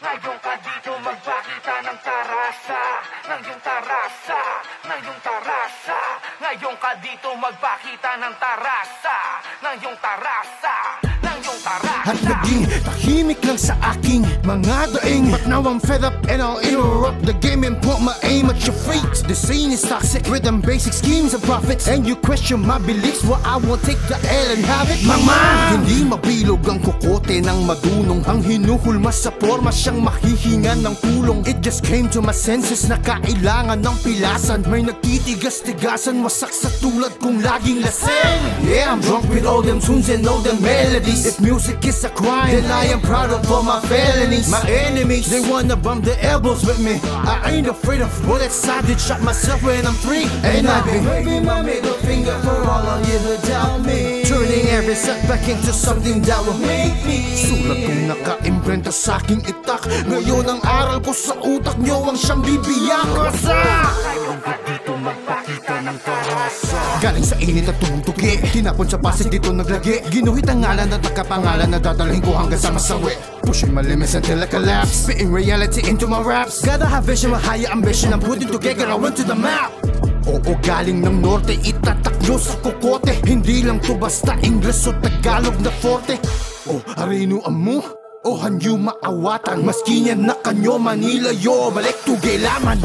Ngayon ka dito magpakita ng tarasa, ng iyong tarasa, ng iyong tarasa. Ngayon ka dito magpakita ng tarasa, ng iyong tarasa, ng iyong tarasa. At naging tahimik lang sa aking mga daing. But now I'm fed up and I'll interrupt the game and put my aim at your freaks. The scene is toxic with them basic schemes and profits, and you question my beliefs, well I will take the L and have it. Mama! Hindi mabilog ang kokote ng madunong. Ang hinuhulma sa forma siyang mahihingan ng tulong. It just came to my senses na kailangan ng pilasan. May nagtitigas-tigasan, wasak sa tulad kong laging lasing. Yeah, I'm drunk with all them tunes and all them melodies. If music is a crime, then I am proud of all my felonies. My enemies, they wanna bump their elbows with me. I ain't afraid of bullets, I did shot myself when I'm free. And I've been waving my middle finger for all of you who doubt me, turning every setback into something that will make me. Sulat kong naka-imprenta sa aking itak. Ngayon ang aral ko sa utak nyo ang siyang bibiyak ko sa. Ngayon ka dito magpakita ng tarasa. Galing sa init at tumutugi, tinapon sa pasig dito naglagi. Ginuhit ang ngalan at nakapangalan na dadalhin ko hanggang sa masawi. Pushing my limits until I collapse, spitting reality into my raps. Gotta have vision, a higher ambition, I'm putting together, I went to the map. Oo, galing ng norte, itatak nyo sa kokote. Hindi lang to basta Ingles o Tagalog na forte. O arino amu, o hanyo maawatan. Maski niya na kanyo Manila yo, balik to gelaman.